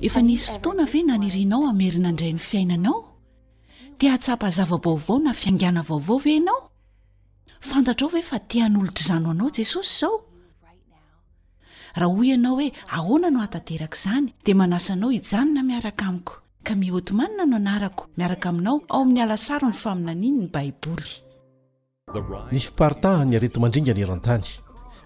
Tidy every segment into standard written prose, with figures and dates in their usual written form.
efa nisy fotoana ve nanirianao hamerina indray ny fiainanao? Te hahatsapa zava-baovao na fiaingana vaovao ve ianao? Fantatrao ve fa te hanolotra izany ho anao Jesosy izao? Raha hoy ianao hoe ahoana no hatanteraka izany, dia manasanao hijanona miaraka amiko. Ka mihoatimanina no anarako miaraka aminao ao amin'ny Alasarona amin'ny ny Baiboly. Ny fiparitahan'ny areti-mandringa ny eran-tany,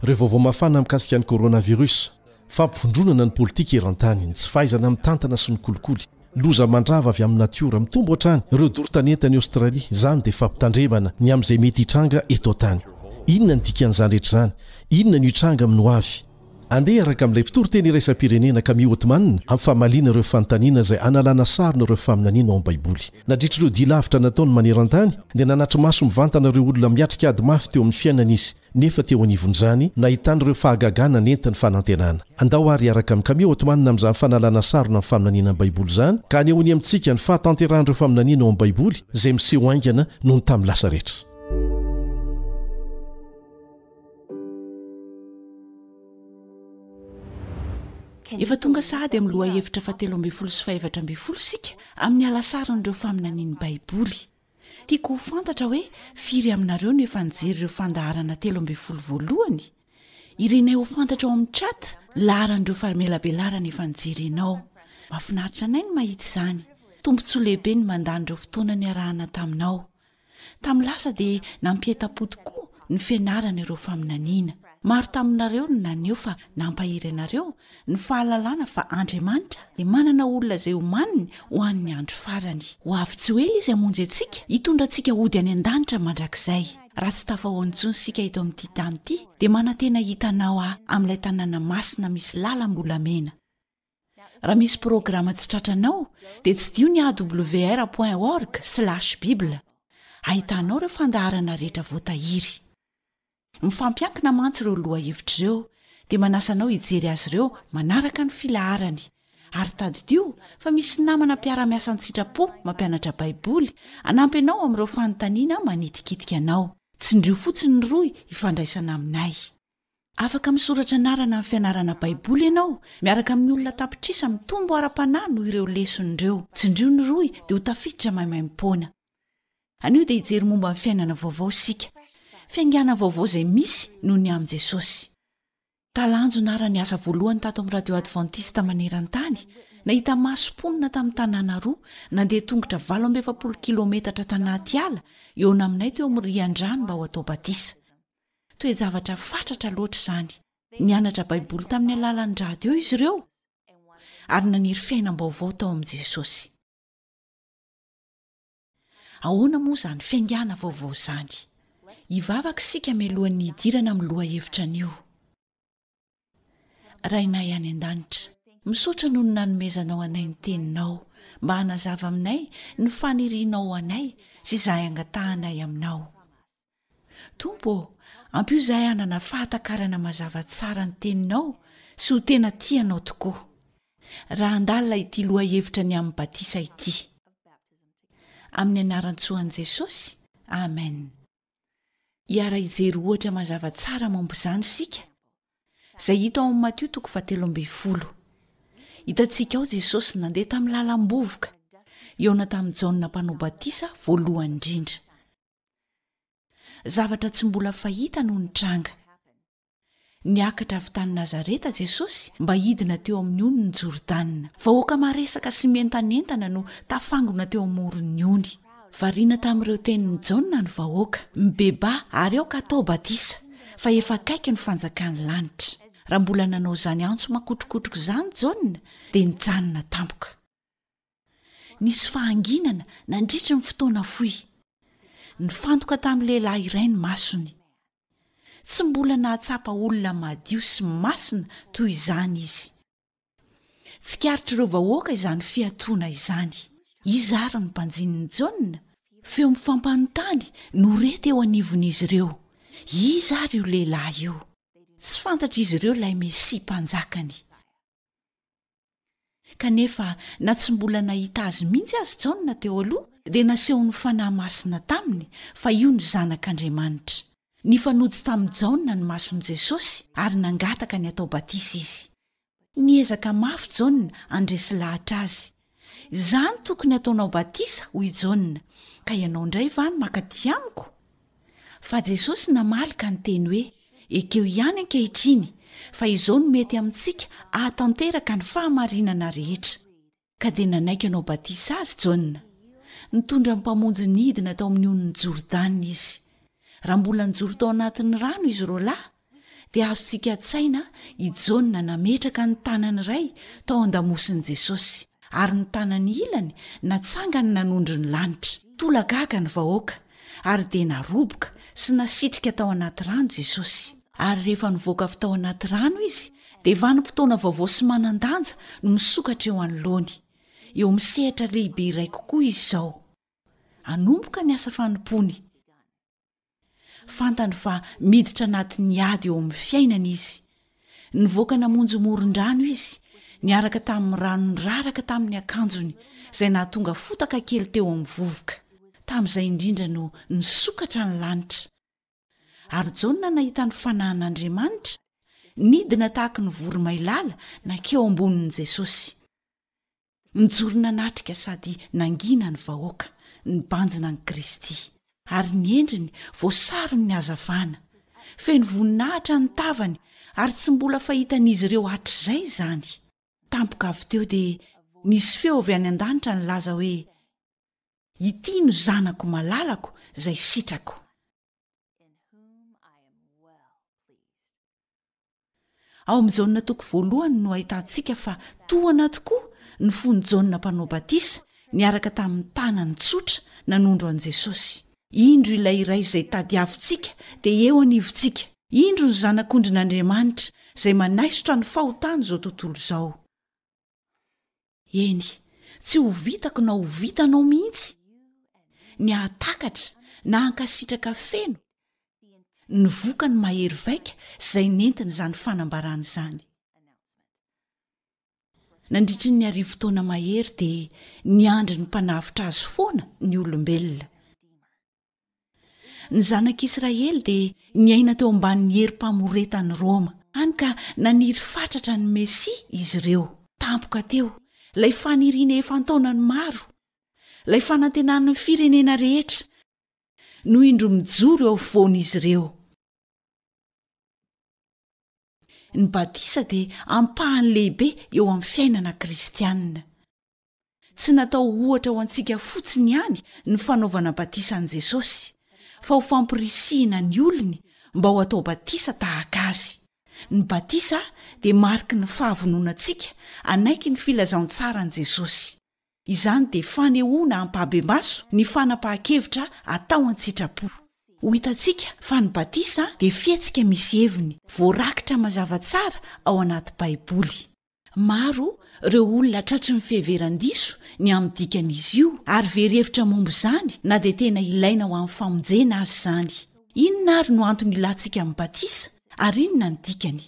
ireo vaovao mafana mikasika ny koronavirus, fampivondronana ny politika eran-tany, ny tsy fahaizana mitantana sy ny kolikoly, loza mandrava avy amin'ny natiora mitombo hatrany, ireo dorotaneta ny Aostralia, izany dia fampitandremana ny amin'izay mety hitranga eto an-tany. Inona ny dikan'izany rehetra izany? Inona ny hitranga amin'ny ho avy? Andeha araka amin'ilay mpitoro teny iraisam-pirenena ka mihoatimanina amin'ny fahamaliana ireo fanontaniana izay analana sarina ireo faminaniana ao amin'ny Baiboly. Nadritra ireo dia lavitra nataony maneran-tany dia nanatry maso mivantana ireo olona miatrika ady mafy teo amin'ny fiainana nisy, nefa teo anivon'izany nahitana ireo fahagagana nentin'ny fanantenana. Andao ary araka amin'ny ka mihoatimanina amin'izany fanalana sarina amin'ny faminaniana amin'ny Baiboly izany, ka anehoany amintsika ny fahatanterahan'ireo faminaniana ao amin'ny Baiboly izay miseho aingana noho ny tamin'ny lasa rehetra. Efa tonga sahady amin'ny loha hevitra fa 13 sy 14 sika amin'ny Alasarona ireo faminanian'ny Baiboly. Tiako ho fantatra hoe firy aminareo no efa nijery ireo fandaharana 13 voalohany. Irenay ho fantatra ao amin'ny chat laharan'ireo famelabelarana efa nijerenao. Mahafinaritra anay ny mahita izany. Tombontsoa lehibe ny mandany ireo fotoana ny arahana taminao. Tamin'ny lasa dia nampieta-po tokoa ny fianarana ireo faminaniana. Maro taminareo no naneho fa nampahery anareo ny fahalalana fa Andriamanitra dia manana olona izay omaniny ho an'ny andro farany. Ho avy tsy ho ela izy hamonjy antsika, hitondra antsika hody any an-danitra mandrakizay. Raha tsy tafahoany intsony sika eto amin'ity tany ity dia manantena hitanao amin'ilay tanàna masina misy lalam-bolamena. Raha misy programa tsy tratranao dia tsy dio ny awr.org/bible. Ahitanao ireo fandaharana rehetra voatahiry. Mifampiankina mantsy ireo loha hevitra ireo dia manasanao hijery azy ireo manaraka ny filaharany. Ary tadidio fa misy namana mpiara-miasa an-tsitrapo mampianatra Baiboly hanampy anao amin'ireo fanontaniana manitikitika anao. Tsindrio fotsiny ny roy hifandraisana aminay. Afaka misoratra anarana amin'ny fianarana Baiboly ianao miaraka amin'ny olona tapitrisa mitombo ara-panahy noho ireo leson'ireo. Tsindrio ny roy dia ho tafiditra maimaimpona. Anio dia hijery momba ny fiainana vaovao sika. Fiaingana vaovao izay misy noho ny amin'ny Jesosy. Talanjo nara ny asa voalohany tato amin'ny radio adventista maneran-tany, nahita masom-ponina tamin'ny tanàna roa, nandeha tongotra 7 kilometatra tanaty ala, eo naminay teo amin'ny rian-drano mba ho atao batisa. Toe-javatra fatratra loatra izany. Nianatra Baiboly tamin'ny alalan'ny radio izy ireo, ary naniry fiainan-baovao tao amin'ny Jesosy. Ahoana moa izany fiaingana vaovao izany? Hivavaka sika mialohan'ny hidirana amin'ny loha hevitra anio. Rainay any an-danitra, misaotra noho ny nanomezanao anay ny teninao, mba hanazava aminay ny fanirianao anay sy izahay angatahanay aminao. Tompo, ampio izahay hanana fahatakarana mazava tsara ny teninao sy ho tena tianao tokoa. Raha andalina ity loha hevitra ny amin'ny batisa ity. Amin'ny anaran-tsoan'i Jesosy, amen. Iara hijery ohatra mazava tsara momba izany sika. Izay hita ao amin'ny Matio 13. Hitantsika ao Jesosy nandeha tamin'ny lalam-bovoka, eona tamin'ny Jaona mpanao batisa voalohany indrindra. Zavatra tsy mbola fahita no nitranga. Niakatra avy tany Nazareta Jesosy mba hidina teo amin'ny ony ny Jordanina. Vahoaka maresaka sy mentanentana no tafangona teo amoron'ny ony. Variana tamin'ireo tenin'ny Jaona ny vahoaka, mibeba ary ao ka atao batisa, fa efa akaiky ny fanjakan'ny lanitra. Raha mbola nanao izany antso makotrokotroka izany Jaona, dia nijanona tampoka. Nisy fahanginana nandritra ny fotoana fohy. Nifantoka tamin'ny lehilahy iray ny masony. Tsy mbola nahatsapa olona madio sy masina toy izany izy. Tsikaritra ireo vahoaka izany fiatoana izany. Izy ary ny mpanjinin'ny Jaona, feo mifampanontany no rety eo anivon'izy ireo. Izy ary io lehilahy io. Tsy fantatra izy ireo ilay Mesia mpanjakany. Kanefa na tsy mbola nahita azy mihitsy azy Jaona teo aloha, dia naseho ny fanahy masina taminy fa io ny zanak'Andriamanitra. Nifanojy tamin'ny Jaona ny mason'i Jesosy ary nangataka ny atao batisa izy. niezaka mafy Jaona andresy lahatra azy. Izany tokony ataonao batisa hoy Jaona, ka ianao indray va ny makaty amiko? Fa Jesosy namalika ny teny hoe ekeo ihany ankehitriny, fa izao no mety amintsika ahatanteraka ny fahamarinana rehetra. Ka dia nanaiky ianao batisa azy Jaona. Nitondra ny mpamonjy nidina tao amin'ny onon'ny Jordana izy. Raha mbola nijoro tao anatin'ny rano izy ireo lahy, dia azontsika an-tsaina i Jaona nametraka ny tanany iray tao an-damosin'i Jesosy, ary ny tanany ilany natsangany nanondry ny lanitra. Tolagaga ny vahoaka, ary dia naroboka sy nasitrika tao anaty rano Jesosy. Ary rehefa nivoaka avy tao anaty rano izy, dia vanim-potoana vaovao sy manan-danja no misokatra eo anoloany. Eo misehatra lehibe iray kokoa izy izao. Anomboka ny asa fanompony. Fantany fa miditra anatin'ny ady eo amin'ny fiainana izy. Nivoaka namonjy moron-drano izy, niaraka tamin'ny rano niraraka tamin'ny akanjony, izay nahatonga fotaka kely teo amin'ny vovoka. Tamin'izay indrindra no nisokatra ny lanitra. Ary Jaona nahita ny fanahin'Andriamanitra, nidina tahaka ny voromailala nankeo ambonin'i Jesosy. Nijorona natrika sady nangina ny vahoaka, ny banjina ny Kristy. Ary ny endriny voasarony ny hazavana. Feno voninahitra ny tavany, ary tsy mbola fahitan'izy ireo hatr'izay izany. Tampoka avy teo dia nisy feo avy any an-danitra nilaza hoe, ity no zanako malalako izay sitrako. Ao amin'ny Jaona toko voalohany no ahitantsika fa tohana tokoa ny fony Jaona mpanao batisa niaraka tamin'ny tanany tsotra nanondro an' Jesosy. Indro ilay iray izay tadiavintsika dia eo anivontsika. Indro ny zanak'ondrin'Andriamanitra izay manaisotra ny fahotana izao tontolo izao. Eny, tsy ho vitako na ho vitanao mihitsy. Ny ahatakatra na hankasitraka feno ny voka ny mahery vaika izay nentiny izany fanambarana izany. Nandritry ny arivo-taona mahery dia niandry ny mpanavitra azy foana ny olombelona. Ny zanak'Israely dia niaina teo ambanin'ny herim-pamoretan'ny Roma, hany ka naniry fatratra ny Mesia izy ireo. Tampoka teo, lay faniriana efa-taonany maro, lay fanantenan'ny firenena rehetra, no indro mijoro eo afovoan'izy ireo. Ny batisa dia ampahany lehibe eo amin'ny fiainana kristianina. Tsy natao ohatra ho antsika fotsiny ihany ny fanaovana batisa an' Jesosy, fa ho fampirisihana ny olony mba ho atao batisa tahaka azy. Ny batisa dia mariky ny fahavononantsika anaiky ny filazantsara an' Jesosy. Izany dia fanehoana ampahabe-maso ny fanapahan-kevitra atao an-tsitrapo. Ho hitantsika fa ny batisa dia fihetsika misy heviny, voarakitra mazava tsara ao anaty Baiboly. Maro ireo olona tratry ny fiheveran-diso ny amin'ny dikan'izy io, ary very-hevitra momba izany na dia tena ilaina ho amin'ny famonjena azy izany. Inona ary no antony ilantsika amin'ny batisa, ary inona ny dikany?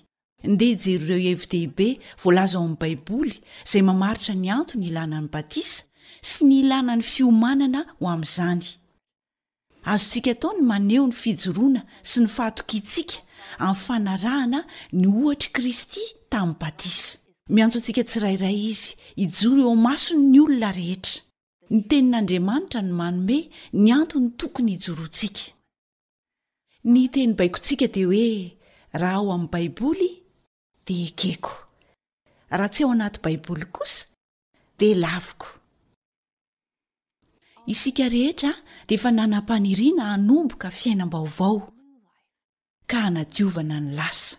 Ndeha jery ireo hevi-dehibe voalaza ao amin'ny Baiboly izay mamaritra ny antony ilana ny batisa sy ny ilana ny fiomanana ho amin'izany. Azontsika tao ny maneho ny fijoroana sy ny fahatokiantsika amin'ny fanarahana ny ohatra Kristy tamin'ny batisa. Miantso antsika tsirairay izy hijoro eo mason'ny olona rehetra. Ny tenin'Andriamanitra no manome ny antony tokony hijoroantsika. Ny teny baikontsika dia hoe raha ao amin'ny Baiboly dia ekeko, raha tsy ao anaty Baiboly kosa dia laviko. Isika rehetra dia efa nanam-paniriana hanomboka fiainam-baovao ka hanadiovana ny lasa.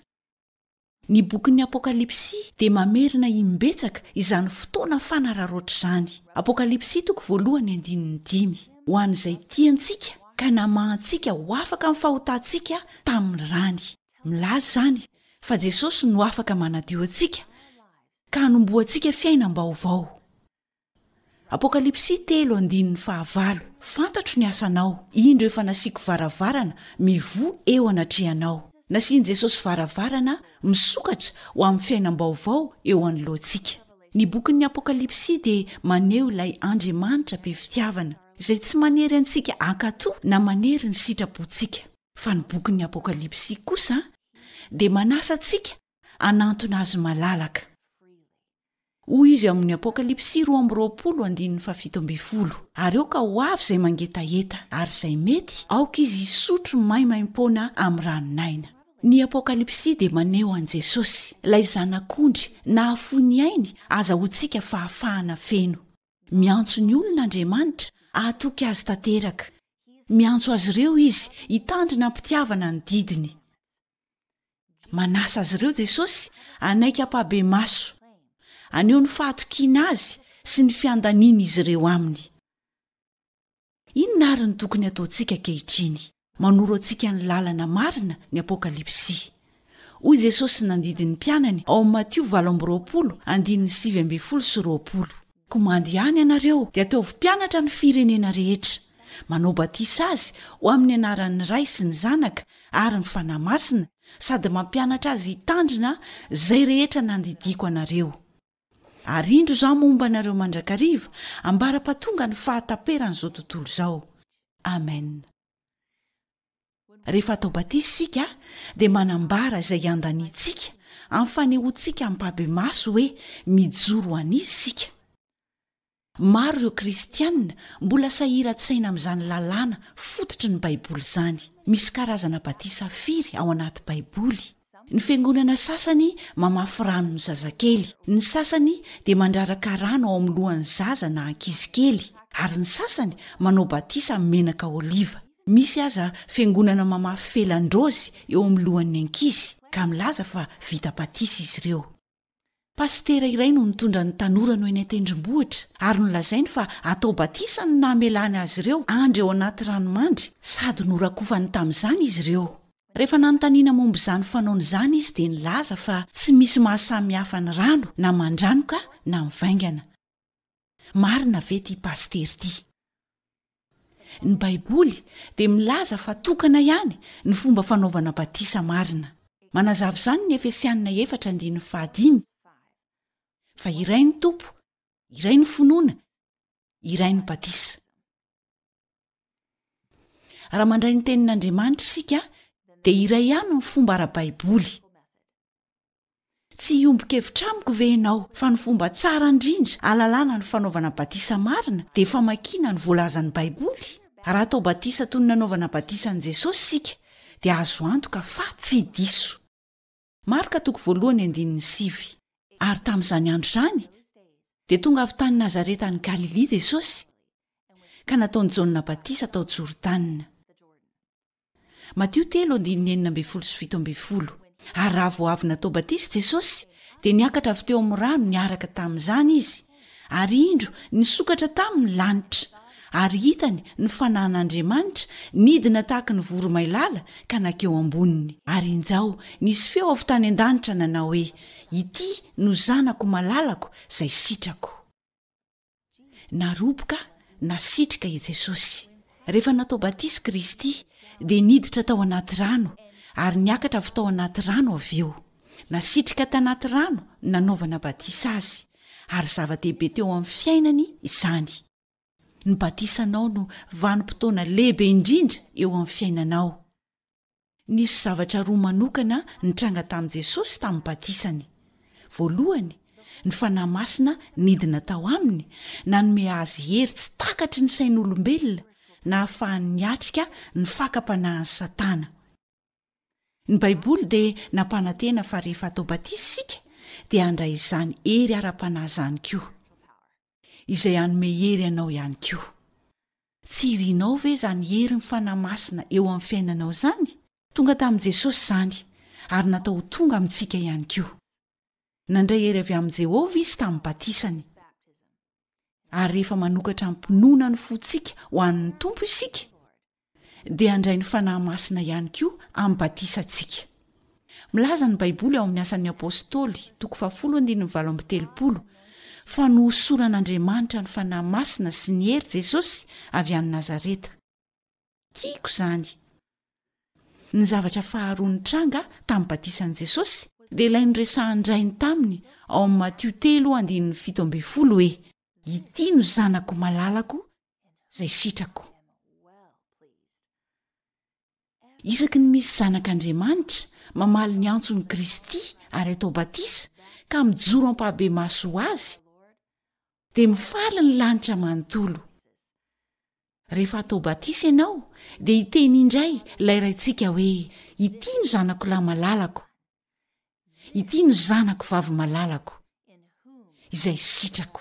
Ny bokin'ny Apokalipsy dia mamerina imbetsaka izany fotoana fanararoatra izany. Apokalipsy toko voalohany 1:5. Ho an'izay tiantsika ka namahantsika ho afaka amin'ny fahotantsika tamin'ny rany. Milaza izany fa Jesosy no afaka manadio antsika ka hanomboantsika fiainam-baovao. Apokalipsy 3:5. Fantatro ny asanao, indro efa nasiako varavarana mivoha eo anatrehanao. Nasiany Jesosy varavarana misokatra ho amin'ny fiainam-baovao eo anoloantsika. Ny bokin'ny Apokalipsy dia maneho ilay Andriamanitra be fitiavana izay tsy manery antsika ankatoa na manery ny sitrapontsika. Fa ny bokin'ny Apokalipsy kosa dia manasa antsika hanantona azy malalaka. hoy izy amin'ny apokalipsy 2:20 ary eo ka ho avy izay mangetaeta ary izay mety aoka izy isotro maimaim-pona amin'ny ranonaina. Ny apokalipsy dia maneho an Jesosy ilay zanak'ondry nahafoy ny ainy azahoantsika hahafahana feno, miantso ny olon'Andriamanitra ahatoky azy tanteraka, miantso azy ireo izy hitandrina ampitiavana ny didiny. Manasa azy ireo Jesosy anaiky hampabe maso, aneo ny fahatokiana azy sy ny fiandaniana izy ireo aminy. Inona ary ny tokony ataontsika ankehitriny? Manoro antsika ny lalana marina ny apokalipsy. Hoy Jesosy nandidin'ny mpianany ao amin'ny Matio 7:7-20. Komandiany ianareo dia ataovy mpianatra ny firenena rehetra, manao batisa azy ho amin'ny anaran'ny Ray sy ny Zanaka ary ny fanahy masina, sady mampianatra azy hitandrina izay rehetra nandidiko anareo. Ary indro izao momba anareo mandrakariva ambara-patonga ny fahataperan'izao tontolo izao. Amen. Rehefa atao batisa isika dia manambara izay andanitsika amin'ny fanehoantsika ampabe maso hoe mijoro an'izy isika. Maro ireo kristianina mbola sahiran-tsaina amin'izany lalàna fototry ny Baiboly izany. Misy karazana batisa firy ao anaty Baiboly. Ny fiangonana sasany mamafy rano ny zazakely, ny sasany dia mandraraka rano ao amin'ny lohan'ny zaza na ankizy kely, ary ny sasany manao batisa amin'ny menaka oliva. Misy aza fiangonana mamafy felan-drôzy eo amin'ny lohan'ny ankizy, ka milaza fa vita batisa izy ireo. Pastera iray no nitondra ny tanora no eny an-tendrombohitra ary nolazainy fa atao batisa ny namelany azy ireo andry ao anaty ranomandry sady norakofany tamin'izany izy ireo. Rehefa nanontaniana momba izany fanaony izany izy dia nilaza fa tsy misy mahasamihafa ny rano na mandranoka na mivaingana. Marina ve ty pastery ty? Ny Baiboly dia milaza fa tokana ihany ny fomba fanaovana batisa marina. Manazava izany ny Efesianina 4:5. Fa iray ny tompo, iray ny finoana, iray ny batisa. Raha mandray ny tenin'Andriamanitra isika dia iray ihany ny fomba ara-Baiboly. Tsy hiombon-kevitra amiko ve ianao fa ny fomba tsara indrindra ahalalana ny fanaovana batisa marina dia famakiana ny voalazan'ny Baiboly. Raha atao batisa toy ny nanaovana batisa ny Jesosy isika dia azo antoka fa tsy diso. Marka 1:7. Ary tamin'izany andro izany dia tonga avy tany Nazareta any Galilea Jesosy ka nataony Jaona batisa tao Jordanina. Matio 3:17. Ary raha vao avy natao batisa Jesosy dia niakatra avy teo amin'ny rano niaraka tamin'izany izy, ary indro nisokatra tamin'ny lanitra, ary hitany ny fanahin'Andriamanitra nidina tahaka ny voromailala ka nakeo amboniny. Ary injao nisy feo avy tany an-danitra nanao hoe, ity no zanako malalako izay sitrako. Naroboka nasitrika i Jesosy. Rehefa natao batisa Kristy dia niditra tao anaty rano ary niakatra avy tao anaty rano avy eo. Nasitrika tanaty rano nanaovana batisa azy, ary zava-dehibe teo amin'ny fiainany izany. Ny batisanao no vanim-potoana lehibe indrindra eo amin'ny fiainanao. Nisy zavatra roa manokana nitranga tamin'i Jesosy tamin'ny batisany. Voalohany, ny fanahy masina nidina tao aminy nanome azy hery tsy takatry ny sain'olombelona na ahafahany niatrika ny fakapanahin'ny Satana. Ny Baiboly dia nampanantena fa rehefa atao batisa isika dia handray izany hery ara-panahy izany koa, izay hanome hery ianao ihany koa. Tsy irianao ve izany hery ny fanahy masina eo amin'ny fiainanao izany? Tonga tamin'i Jesosy izany ary natao tonga amintsika ihany koa. Nandray hery avy amin'i Jehovah izy tamin'ny batisany. Ary rehefa manokatra ampinoana ny fontsika ho an'ny tompo isika dia handray ny fanahy masina ihany koa amin'ny batisantsika. Milaza ny Baiboly ao amin'ny asan'ny apôstôly 10:7 fa nohosoran'Andriamanitra ny fanahy masina sy ny hery Jesosy avy any Nazareta. Tiako izany. Ny zavatra faharoa nitranga tamin'ny batisan'i Jesosy dia ilay noresahandrainy taminy ao amin'ny Matio 3:7 hoe, ity no zanako malalako izay sitrako. Isaky ny misy zanak'Andriamanitra mamaly ny antson'i Kristy ary atao batisa ka mijoro ampahabe maso azy dia mifaly ny lanitra manontolo. Rehefa atao batisa ianao dia hiteny indray ilay raintsika hoe ity no zanako lahy malalako, ity no zanako vavy malalako izay sitrako.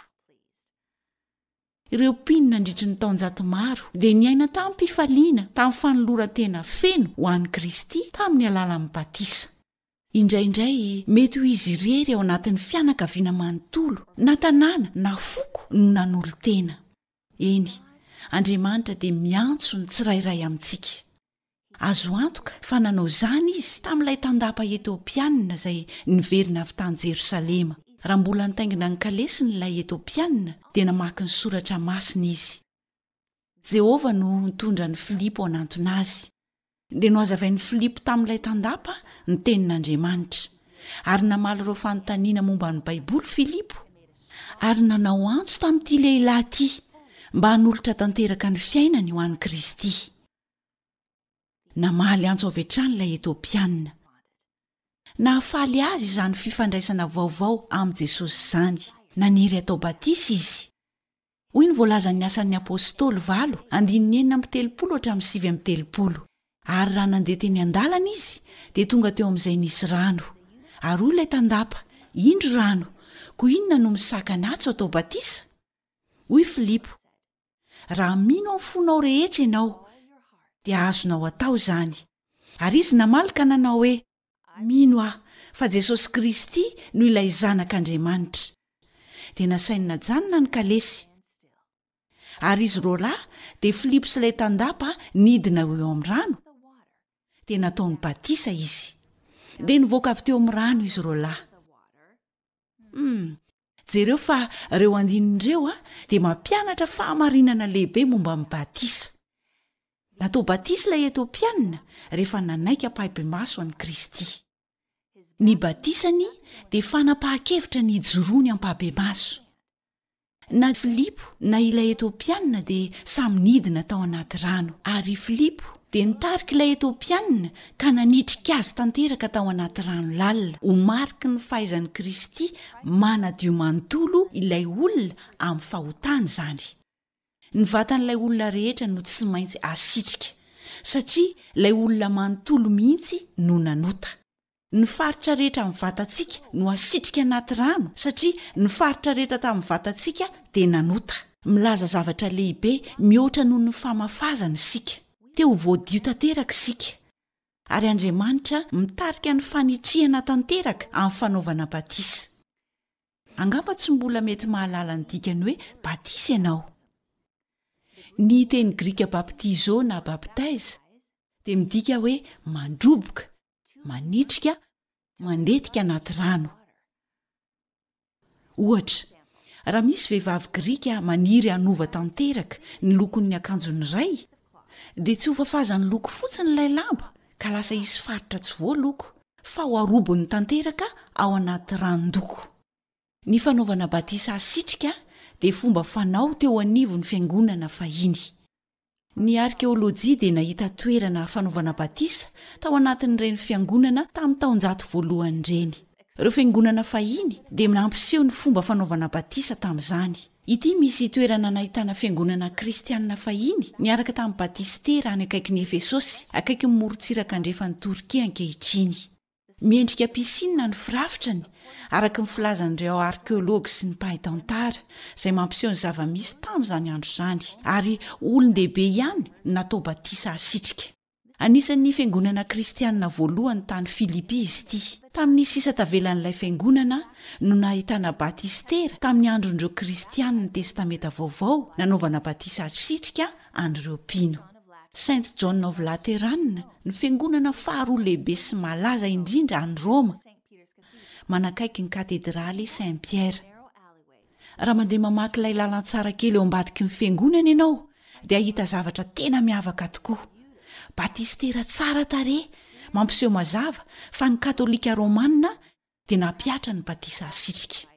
Ireo mpino nandritry ny taonjato maro dia niaina tamin'ny mpifaliana tamin'ny fanoloran-tena feno ho an'i Kristy tamin'ny alalan'ny batisa. Indraindray mety ho izy irery ao anatin'ny fianakaviana manontolo na tanàna na foko no nanolo-tena. Eny, Andriamanitra dia miantso ny tsirairay amintsika. Azo antoka fa nanao izany izy tamin'ilay tandapa Etiopianina izay niverina avy tany Jerosalema. Raha mbola nitaingina ny kalesiny ilay Etiopianina dia namaky ny soratra masina izy. Jehova no nitondra ny Filipo ao anatony azy. Dia noazavain'ny Filipo tamin'ilay tandapa ny tenin'Andriamanitra. Ary namaly ireo fanontaniana momba ny Baiboly Filipo. Ary nanao antso tamin'ity lehilahy ity mba hanolotra tanteraka ny fiainany ho an'i Kristy. Namaly antso avy hatrany ilay Etiopianina. Nahafaly azy izany fifandraisana vaovao amin'ny Jesosy izany. Naniry atao batisa izy. Hoy ny voalazan'ny asan'ny apôstôly 8:9-7. Ary raha nandeha teny an-dalana izy dia tonga teo amin'izay nisy rano. Ary hoy ilay tandapa, indro rano, koa inona no misakana atso atao batisa? Hoy Filipo, raha mino amin'ny fonao rehetra ianao dia azonao atao izany. Ary izy namalika nanao hoe, mino aho fa Jesosy Kristy no ilay zanak'Andriamanitra. Dia nasainy najanona ny kalesy. Ary izy roa lahy dia Filipo sy ilay tandapa nidina eo amin'ny rano dia nataony batisa izy. Dia nivoaka avy teo amin'ny rano izy roa lahy. Jereo fa ireo andinin'ireo dia mampianatra fahamarinana lehibe momba amin'ny batisa. Natao batisa ilay Etiopianina rehefa nanaiky ampahabe maso an'i Kristy. Ny batisany dia fanapahan-kevitra ny ijoroany ampahabe maso. Na Filipo na ilay Etiopianina dia samy nidina tao anaty rano. Ary Filipo dia nitarika ilay Etiopianina ka nanitrika azy tanteraka tao anaty rano lalina. Ho mariky ny fahaizan'i Kristy manadio manontolo ilay olona amin'ny fahotana izany. Ny vatan'ilay olona rehetra no tsy maintsy asitrika satria ilay olona manontolo mihitsy no nanota. Ny faritra rehetra amin'ny vatantsika no asitrika anaty rano satria ny faritra rehetra tamin'ny vatantsika dia nanota. Milaza zavatra lehibe mihoatra noho ny famafazana isika. Teo voadio tanteraka isika. Ary Andriamanitra mitarika ny fanitrihana tanteraka amin'ny fanaovana batisa. Angamba tsy mbola mety mahalala ny dikany hoe batisa ianao. Ny teny Grika baptizo na baptaiza dia midika hoe mandroboka, manitrika, mandetika anaty rano. Ohatra, raha misy vehivavy Grika maniry hanova tanteraka ny lokon'ny akanjony iray, dia tsy ho fafazany loko fotsiny ilay lamba ka lasa hisy faritra tsy voaloko, fa ho arobony tanteraka ao anaty ranon-doko. Ny fanaovana batisa asitrika dia fomba fanao teo anivon'ny fiangonana fahiny. Ny arkeolojia dia nahita toerana fanaovana batisa tao anatin'ireny fiangonana tamin'ny taonjato voalohany ireny. Ireo fiangonana fahiny dia nampiseho ny fomba fanaovana batisa tamin'izany. Ity misy toerana nahitana fiangonana kristianina fahiny niaraka tamin'ny batistera any akaikin'ny Efesosy, akaikin'ny morontsiraka andrefan'ny Torkia ankehitriny. Miendrika pisina ny firafitrany araka ny filazan'ireo arkeolôgy sy ny mpahay tantara izay mampiseho ny zava-misy tamin'izany andro izany. Ary olon-dehibe ihany natao batisa asitrika. Anisan'ny fiangonana kristianina voalohany tany Filipi izy ity. Tamin'ny sisa tavelan'ilay fiangonana no nahitana batistera tamin'ny andron'ireo kristianina ny testameta vaovao nanaovana batisa asitrika an'ireo mpino. Saint John of Lateran, ny fiangonana faharoa lehibe sy malaza indrindra any Roma, manakaiky ny katedraly Saint-Pierre. Raha mandeha mamaky ilay lalan-tsara kely eo ambadiky ny fiangonana ianao dia ahita zavatra tena miavaka tokoa. Batistera tsara tarehy mampiseho mazava fa ny katolika romanina dia nampiatra ny batisa asitrika.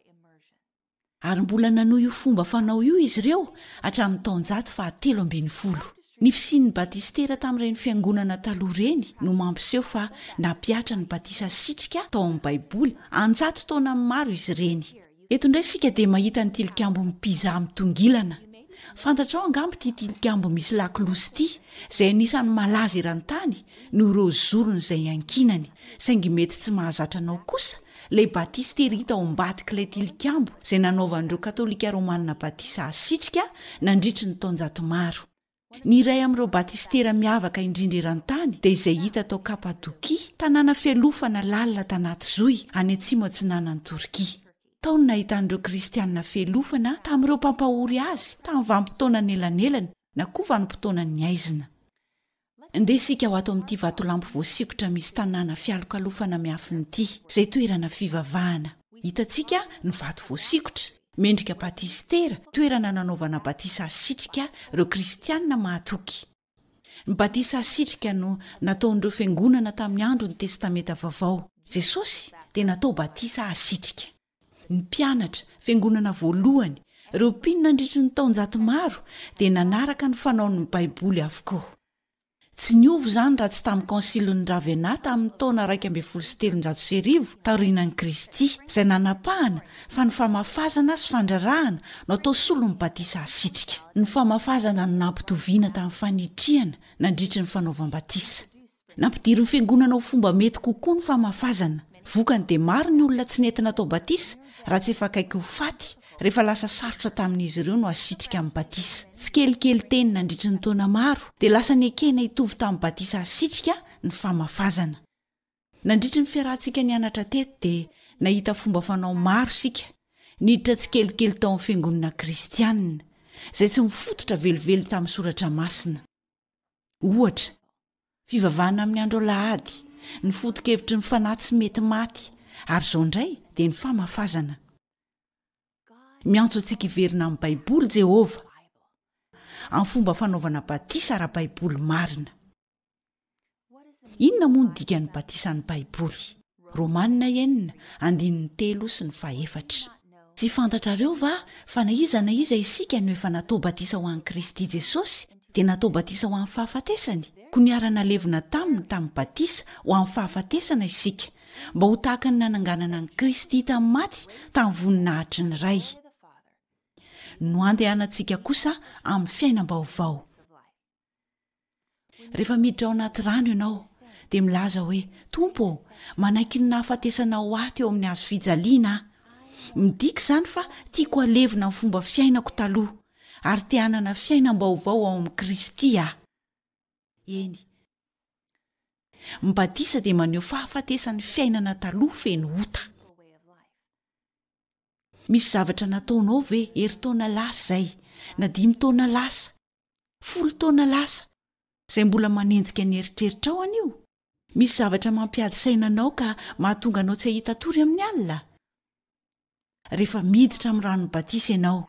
Ary mbola nanohy io fomba fanao io izy ireo hatramin'ny taonjato 13. Ny fisian'ny batistera tamin'ireny fiangonana taloha reny no mampiseho fa napiatra ny batisa sitrika tao amin'ny baiboly anjato taona maro izy ireny. Eto indray sika dia mahita ny tilikambo mipiza mitongilana. Fantatrao angambo ity tilikambo misy lakolosy ity izay anisan'ny malaza eran-tany no ireo zorony izay ankinany, saingy mety tsy mahazatra anao kosa ilay batistera hita ao ambadik'ilay tilikambo izay nanaovan'ireo katolika romanina batisa asitrika nandritry ny taonjato maro. Ny iray amin'ireo batistera miavaka indrindra eran-tany dia izay hita tao Kapadokia, tanàna fialofana lalina tanaty Zoy any atsimo atsinanan'ny Torkia. Tao no nahitan'ireo kristianina fialofana tamin'ireo mpampahory azy tamin'ny vanim-potoanany elanelany na koa vanim-potoanany aizina. Andeha isika ho ato amin'ity vatolampy voasikotra misy tanàna fialokalofana miafin'ity izay toerana fivavahana. Hitantsika ny vato voasikotra mendrika batistera, toerana nanaovana batisa asitrika ireo kristianina mahatoky. Ny batisa asitrika no nataon'ireo fiangonana tamin'ny andro ny testameta vaovao. Jesosy dia natao batisa asitrika. Ny mpianatra fiangonana voalohany, ireo mpino nandritry ny taonjato maro dia nanaraka ny fanaon'ny baiboly avokoa. Tsy niova izany raha tsy tamin'ny konsilon'ny Ravena tamin'ny taona 173 taorianan'i Kristy izay nanapahana fa ny famafazana sy fandrarahana no atao solon'ny batisa asitrika. Ny famafazana no nampitoviana tamin'ny fanitriana nandritry ny fanaovam-batisa. Nampidiry ny fiangonana ho fomba mety kokoa ny famafazana. Vokany dia maro ny olona tsy nentina atao batisa raha tsy efa akaiky ho faty rehefa lasa sarotra tamin'izy ireo no asitrika amin'ny batisa. Tsy kelikely teny nandritry ny taona maro dia lasa niekena hitovy tamin'ny batisa asitrika ny famafazana. Nandritry ny fiarahantsika nianatra teto dia nahita fomba fanao maro sika niditra tsy kelikely tao amin'ny fiangonana kristianina izay tsy mifototra velively tamin'ny soratra masina. Ohatra, fivavahana amin'ny andro alahady, ny foto-kevitry ny fanahy tsy mety maty, ary izao indray dia ny famafazana. Miantso antsika hiverina amin'ny baiboly Jehova amin'ny fomba fanaovana batisa raha baiboly marina. Inona moa ny dikan'ny batisa ny baiboly? Romanina 9, 3 sy 4. Tsy fantatrareo va fa na iza na iza isika no efa natao batisa ho an'i Kristy Jesosy dia natao batisa ho amin'ny fahafatesany? Ko niarana levina tamin'ny batisa ho amin'ny fahafatesana isika mba ho tahaka ny nananganana ny Kristy tamin'ny maty tamin'ny voninahitry ny Ray. No andehanantsika kosa amin'ny fiainam-baovao. Rehefa miditra ao anaty rano ianao dia milaza hoe, Tompo, manaiky ny nahafatesana ho aty eo amin'ny hazo fijaliana. Midika izany fa tiako alevina amin'ny fomba fiainako taloha ary te hanana fiainam-baovao ao amin'ny Kristy aho. Eny, ny batisa dia maneho fahafatesan'ny fiainana taloha feno ota. Misy zavatra nataonao ve herintaona lasa izay, na 5 taona lasa, 10 taona lasa, izay mbola manenjika ny eritreritra ao anio? Misy zavatra mampiady sainanao ka mahatonga anao tsy hahita tory amin'ny alina? Rehefa miditra amin'ny ranon'ny batisa ianao,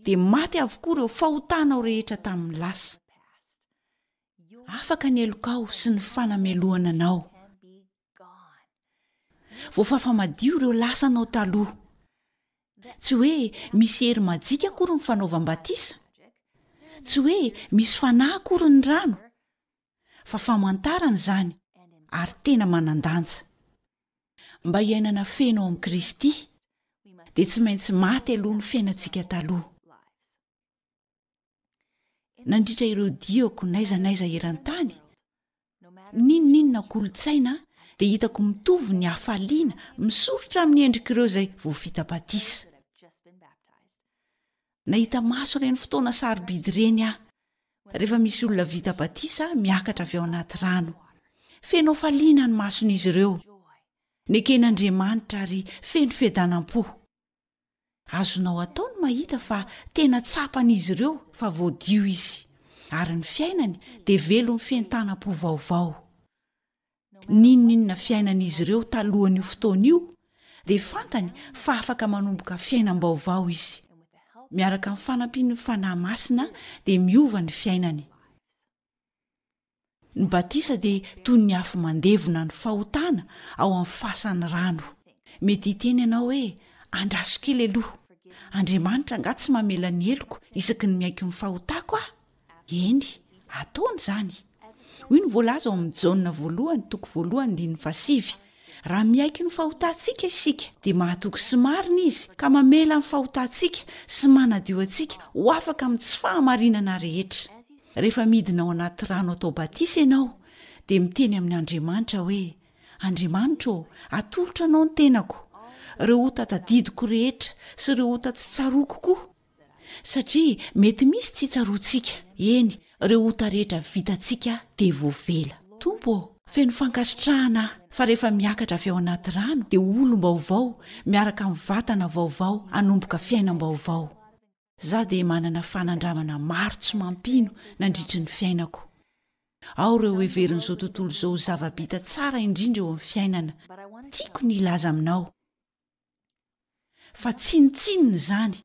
dia maty avokoa ireo fahotanao rehetra tamin'ny lasa. Afaka ny elokao sy ny fanamelohana anao. Voafafa madio ireo lasanao taloha. Tsy hoe misy hery majika akory ny fanaovam-batisa, tsy hoe misy fanahy akory ny rano, fa famantarana izany ary tena manandanja. Mba hiainana feno ao amin'ny Kristy dia tsy maintsy maty aloha ny fiainantsika taloha. Nandritra ireo dioko naizanaiza eran-tany, ninonninona kolotsaina dia hitako mitovy ny hahafaliana misorotra amin'ny endrik'ireo izay voavita batisa. Nahita maso ireny fotoana sarobidy ireny aho rehefa misy olona vita batisa miakatra avy ao anaty rano. Feno faliana ny mason'izy ireo, neken'Andriamanitra ary feno fiadanam-po. Azonao atao ny mahita fa tena tsapan'izy ireo fa voadio izy, ary ny fiainany dia velo ny fientanam-po vaovao. Ninonninona fiainan'izy ireo talohan'io fotoan'io dia fantany fa afaka manomboka fiainam-baovao izy. Miaraka amin'ny fanampian'ny fanahy masina dia miova ny fiainany. Ny batisa dia toy ny afo mandevona ny fahotana ao amin'ny fasan'ny rano. Mety hiteny ianao hoe, andraso kely aloha, Andriamanitra nga tsy mamela ny eloko isaky ny miaiky ny fahotako aho? eny ataony zany hoy ny voalaza ao amin'ny jaona voalohany toko voalohany diny fasivy raha miaiky ny fahotantsika isika dia mahatoky sy marina izy ka mamela ny fahotantsika sy manadio antsika ho afaka amin'ny tsy fahamarinana rehetra rehefa midina ao anaty rano atao batisa ianao dia miteny amin'ny Andriamanitra hoe Andriamanitra atolotra anao ny tenako ireo ota tadidiko rehetra sy ireo ota tsy tsaroko koa satria mety misy tsy tsaroantsika eny ireo ota rehetra vitantsika dia voavela tompo feno fankasitrahana fa rehefa miakatra avy ao anaty rano dia olom-baovao miaraka amin'ny vatana vaovao hanomboka fiainam-baovao za dia manana fanandramana maro tsy mampino nandritry ny fiainako ao ireo heverin'izao tontolo izao zava-bita tsara indrindra eo amin'ny fiainana tiako ny ilaza aminao fa tsinotsinony zany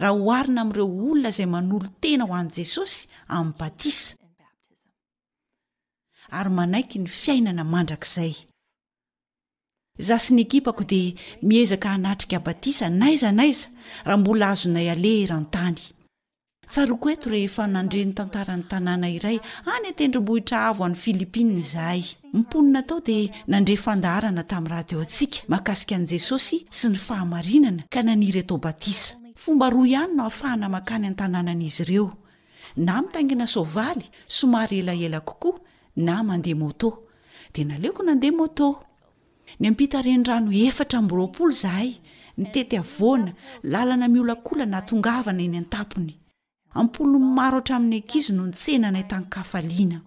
raha hoarina amin'ireo olona izay manolo tena ho an'i Jesosy amin'ny batisa ary manaiky ny fiainana mandrakizay za sy ny ekipako dia miezaka hanatrika batisa naiza raha mbola azonay aleha ran-tany tsaroko eto rehefa nandreny tantarany tanàna iray any an-tendrombohitra avo any Filipina izahay mponina tao dia nandre fandaharana tamin'ny radio antsika mahakasika an'i Jesosy sy ny fahamarinana ka naniry atao batisa fomba roa ihany no ahafahana makany an-tanànan'izy ireo na mitaingina soavaly somary elaela kokoa na mandeha moto dia naleoko nandeha moto ny ampita renirano 420 zahay nitety avoana lalana miolakolana tongavana eny an-tampony ampolo maro hatramin'ny ankizy no nitsenanay tan-kafaliana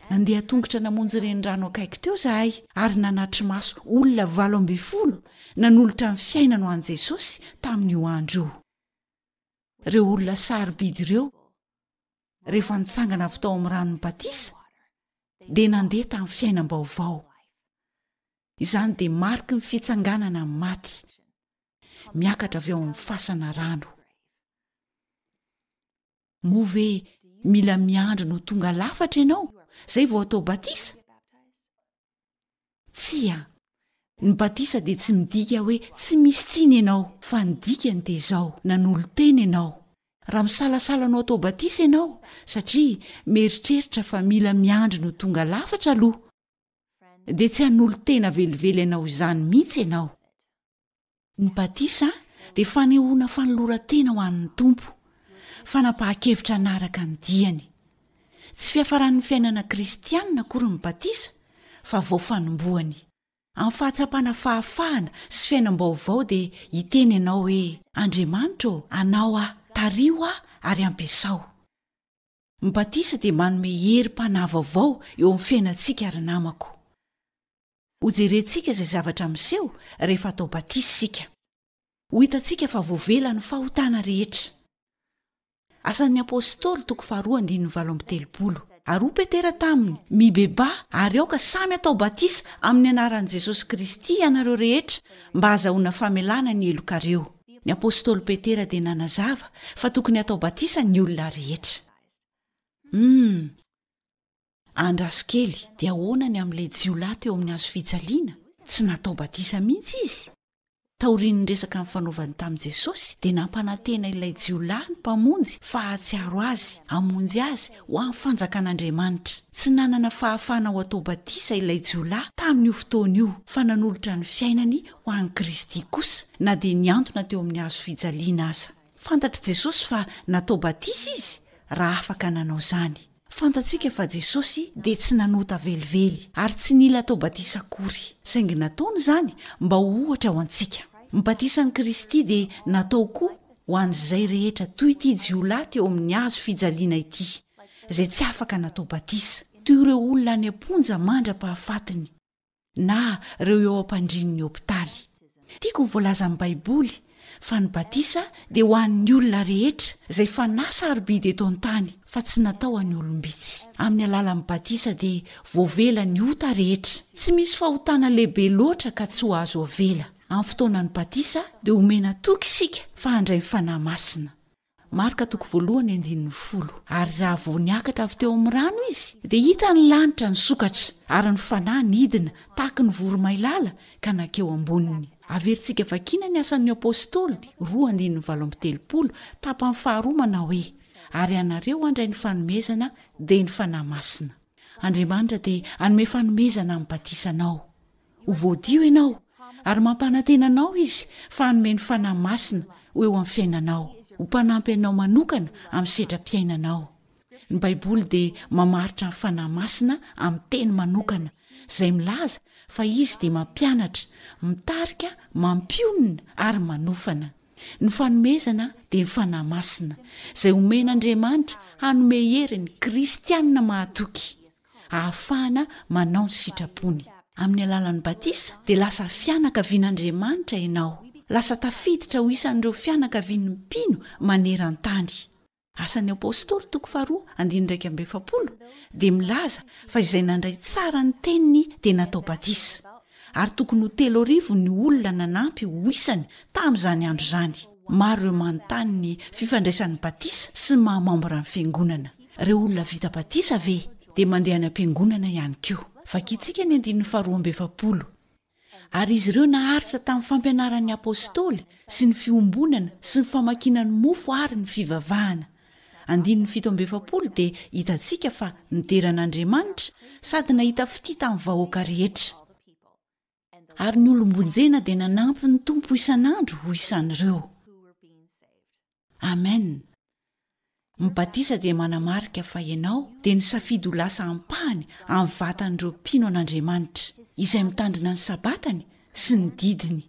nandeha tongotra namonjy renirano akaiky teo zahay ary nanatry maso olona 20 nanolotra ny fiainana ho an'i Jesosy tamin'io andro io ireo olona sarobidy ireo rehefa nitsangana avy tao amin'ny ranon'ny batisa dia nandeha tamin'ny fiainam-baovao izany dia mariky ny fitsanganana amin'ny maty miakatra avy ao amin'ny fasana rano move mila miandro no tonga lafatra ianao zay vao atao batisa tsia ny batisa dia tsy midika hoe tsy misy tsiny ianao fa ny dikany dia izao nanolo teny ianao raha misalasalanao atao batisa ianao satria mieritreritra fa mila miandro no tonga lafatra aloha dia tsy hanolo tena velively ianao izany mihitsy ianao ny batisa dia fanehoana fanoloran-tena ho an'ny tompo fanapahan-kevitra anaraka ny diany tsy fiafaran'ny fiainana kristianina akory ny batisa fa vao fanomboany amin'ny fahatsapana hahafahana sy fiainam-baovao dia hiteny ianao hoe Andriamanitra anao tario ary ampiasao ny batisa dia manome herim-panahy vaovao eo amin'ny fiainantsika ary namako ho jerentsika izay zavatra miseho rehefa atao batisa sika ho hitantsika fa voavela ny fahotana rehetra asan'ny apôstôly toko 2:7 ary Petera taminy mibeba ary aoka samy atao batisa amin'ny anaran'i Jesosy Kristy ianareo rehetra mba hahazahoana famelana ny elokareo ny apôstôly Petera dia nanazava fa tokony atao batisa ny olona rehetra andraso kely dia ahoana ny amin'ilay jiolahy teo amin'ny hazo fijaliana tsy natao batisa mihitsy izy taorian'ny resaka amin'ny fanaovany tamin'i Jesosy dia nampanantena ilay jiolahy ny mpamonjy fa hahatsiaro azy hamonjy azy ho amin'ny fanjakan'Andriamanitra tsy nanana fahafahana ho atao batisa ilay jiolahy tamin'io fotoana io fa nanolotra ny fiainany ho an'i Kristy kosa na dia niantona teo amin'ny hazo fijaliana aza fantatra Jesosy fa natao batisa izy raha afaka nanao zany fantatsika fa Jesosy dia tsy nanota velively ary tsy nila atao batisa akory saingy nataony zany mba ho ohatra ho antsika ny batisan'i Kristy dia natao koa ho an'izay rehetra toy ity jiolahy teo amin'ny hazo fijaliana ity izay tsy afaka natao batisa toy ireo olona any am-ponja mandra-pahafatiny na ireo eo ampandrin'ny hopitaly tiako ny voalaza amin'ny baiboly fa ny batisa dia ho an'ny olona rehetra izay fa nasarobidy eto an-tany fa tsy natao any olombitsy amin'ny alalan'ny batisa dia voavela ny ota rehetra tsy misy fahotana lehibe loatra ka tsy ho azo avela amin'ny fotoanan'ny batisa dia omena toky isika fa handray ny fanahy masina Marka 1:10 ary raha vao niakatra avy teo amin'ny rano izy dia hita ny lanitra ny sokatra ary ny fanahy nidina tahaka ny voromailala ka nakeo amboniny averintsika vakina ny asan'ny apôstôly 2:7 tapany faharoa manao hoe ary ianareo andray ny fanomezana dia ny fanahy masina. Andriamanitra dia anome fanomezana amin'ny batisanao. Ho voadio ianao ary mampanantenanao izy fa hanome ny fanahy masina ho eo amin'ny fiainanao, ho mpanampy ianao manokana amin'ny sedram-piainanao. Ny Baiboly dia mamaritra ny fanahy masina amin'ny teny manokana izay milaza fa izy dia mampianatra, mitarika, mampionina ary manofana. Ny fanomezana dia ny fanahy masina izay omen'Andriamanitra hanome hery ny kristianina mahatoky, hahafahana manao ny sitrapony. Amin'ny alalan'ny batisa dia lasa fianakavian'Andriamanitra ianao, lasa tafiditra ho isan'ireo fianakavian'ny mpino maneran-tany. Asan'ny apôstôly 2:7 dia milaza fa izay nandray tsara ny teniny dia natao batisa, ary tokony ho 3,000 ny olona nanampy ho isany tamin'izany andro izany. Maro ireo manontany ny fifandraisan'ny batisa sy mahamambra ny fiangonana. Ireo olona vita batisa ve dia mandeha any am-piangonana ihany koa. Vakintsika ny 2:2. Ary izy ireo naharitra tamin'ny fampianaran'ny apôstôly sy ny fiombonana sy ny famakinany mofo ary ny fivavahana. 7 dia hitantsika fa nideran'Andriamanitra sady nahita fity tamin'ny vahoaka rehetra. Ary ny olombonjena dia nanampy ny tompo isan'andro ho isan'ireo. Amen. Ny batisa dia manamarika fa ianao dia nisafidy ho lasa ampahany amin'ny vatan'ireo mpino an'Andriamanitra izay mitandrina ny sabatany sy ny didiny.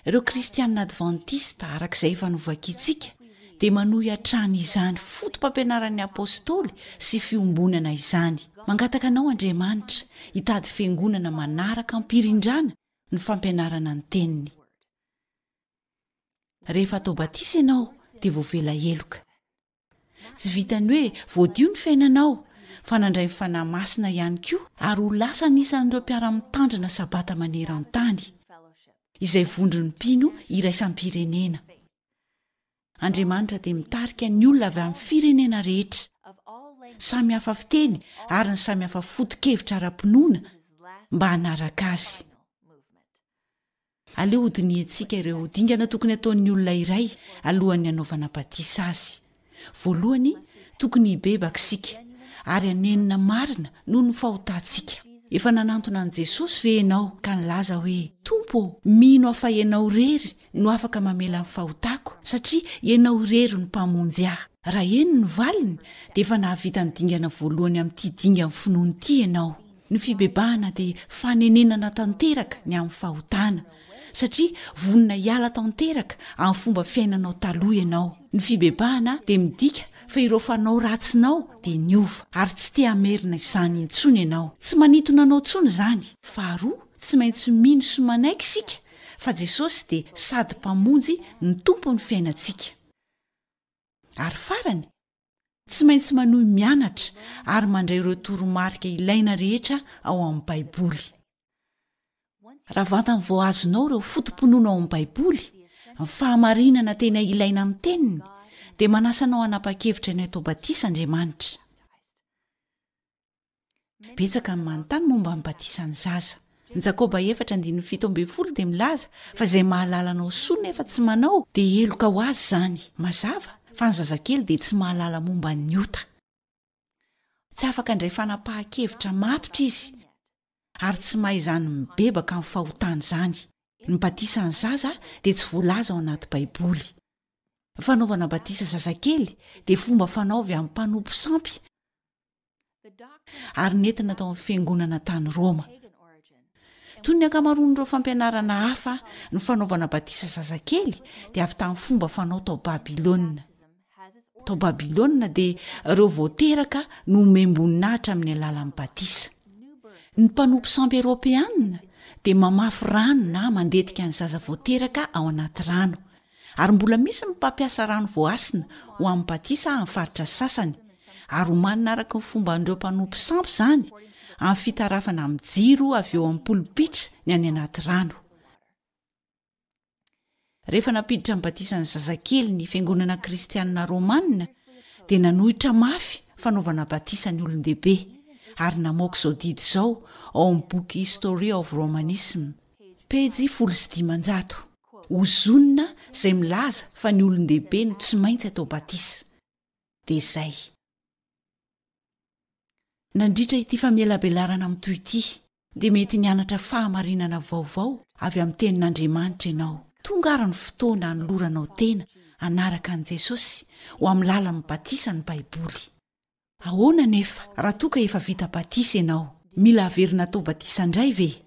Ireo kristianina advantista arak'izay efa novakintsika dia manohy hatrany izany fotom-pampianaran'ny apôstôly sy fiombonana izany. Mangataka anao Andriamanitra hitady fiangonana manaraka ampirindrana ny fampianarana ny teniny. Rehefa atao batisa ianao dia voavela heloka. Tsy vitany hoe voadio ny fiainanao fa nandray ny fanahy masina ihany koa ary ho lasa nisan'ireo mpiara-mitandrina sabata maneran-tany izay vondron'ny mpino iraisam-pirenena. Andriamanitra dia mitarika ny olona avy amin'ny firenena rehetra, samy hafa fiteny ary ny samy hafa foto-kevitra ara-pinoana mba hanaraka azy. Aleo hodiniantsika ireo dingana tokony ataon'ny olona iray alohan'ny hanaovana batisa azy. Voalohany, tokony hibebaka isika ary hanenina marina noho ny fahotantsika. Efa nanantona an' Jesosy ve ianao ka nilaza hoe, Tompo, mino afa ianao rery no afaka mamela ny fahotako satria ianao rery ny mpamonjy ahy. Raha eny ny valiny dia efa nahavita ny dingana voalohany amin'ity dinga ny finoany ity ianao. Ny fibebahana dia fanenenana tanteraka ny amin'ny fahotana satria vonina hiala tanteraka amin'ny fomba fiainanao taloha ianao. Ny fibebahana dia midika fa ireo fanao ratsinao dia niova ary tsy te hamerina izany intsony ianao. Tsy manitona anao intsony izany. Faharoa, tsy maintsy mino sy manaiky isika fa Jesosy dia sady mpamonjy ny tompo ny fiainantsika. Ary farany, tsy maintsy manohy mianatra ary mandray ireo toromarika ilaina rehetra ao amin'ny Baiboly. Raha vantany vao azonao ireo fotom-pinoana ao amin'ny Baiboly, ny fahamarinana tena ilaina amin'ny teniny, dia manasanao hanapa-kevitra ny atao batisa Andriamanitra. Betsaka ny manontany momba ny batisa ny zaza. Ny Jakoba 4:17 dia milaza fa izay mahalala anao soa nefa tsy manao dia heloka ho azy izany. Mazava fa ny zazakely dia tsy mahalala momba ny ota. Tsy afaka indray fanapahan-kevitra matotra izy ary tsy mahay izany mibebaka amin'ny fahotana izany. Ny batisa ny zaza dia tsy voalaza ao anaty Baiboly. Fanaovana batisa zazakely dia fomba fanaovy amin'ny mpanompo sampy ary nentina tao amin'ny fiangonana tany Roma. Toy ny ankamaroan'ireo fampianarana hafa, ny fanaovana batisa zazakely dia avy tamin'ny fomba fanao tao Babilôna. Tao Babilôna dia ireo voateraka no memboninahitra amin'ny alalan'ny batisa. Ny mpanompo sampy Eropeanina dia mamafy rano na mandetika ny zaza voateraka ao anaty rano. Ary mbola misy mpampiasa rano voasina ho amin'ny batisa amin'ny faritra sasany, ary homanina araka ny fomba an'ireo mpanompo sampy izany amin'ny fitarafana amin'ny jiro avy eo amin'ny polipitra ny any anaty rano. Rehefa napiditra ny batisa ny zazakely ny fiangonana kristianina romanina dia nanohitra mafy fanaovana batisa ny olon-dehibe ary namoaka izao didy izao ao amin'ny boky History of Romanism, pejy 1500. Hozonina izay milaza fa ny olon-dehibe no tsy maintsy atao batisa. dia izay. Nandritra ity famelabelarana amin'ny toy ity dia mety nianatra fahamarinana vaovao avy amin'ny tenin'Andriamanitra ianao. Tonga ary ny fotoana hanoloranao tena anaraka an' Jesosy ho amin'ny lalan'ny batisa ny Baiboly. Ahoana nefa raha toa ka efa vita batisa ianao, mila averina tao batisa indray ve?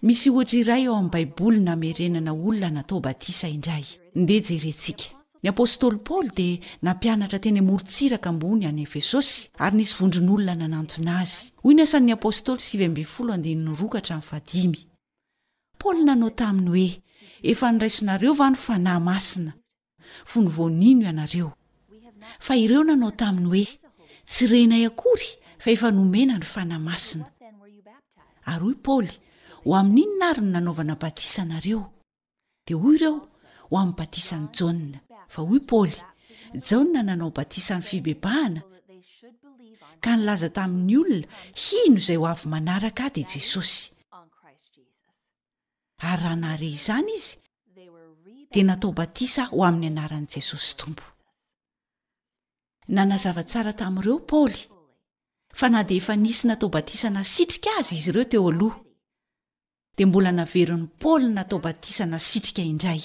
Misy ohatra iray ao amin'ny Baiboly namerenana olona natao batisa indray. Ndeha jerentsika. Ny apôstôly Paoly dia nampianatra teny amorontsiraka ambony any Efesosy ary nisy vondron'olona nanantona azy. Hoy ny asan'ny apôstôly 7:2-5. Paoly nanao taminy hoe, efa niraisinareo va ny fanahy masina? Fony voanino ianareo. Fa ireo nanao taminy hoe, tsy renay akory fa efa nomena ny fanahy masina. Ary hoy Paoly, ho amin'inona ary ny nanaovana batisa anareo? Dia hoy ireo, ho amin'ny batisan'i Jaona. Fa hoy Paoly, Jaona nanao batisan'ny fibebahana ka nilaza tamin'ny olona hino izay ho avy manaraka dia Jesosy. Ary raha nahare izany izy dia natao batisa ho amin'ny anaran'i Jesosy Tompo. Nanazava tsara tamin'ireo Paoly fa na dia efa nisy natao batisa nasitrika azy izy ireo teo aloha, dia mbola naverin'ny Paoly natao batisa nasitrika indray.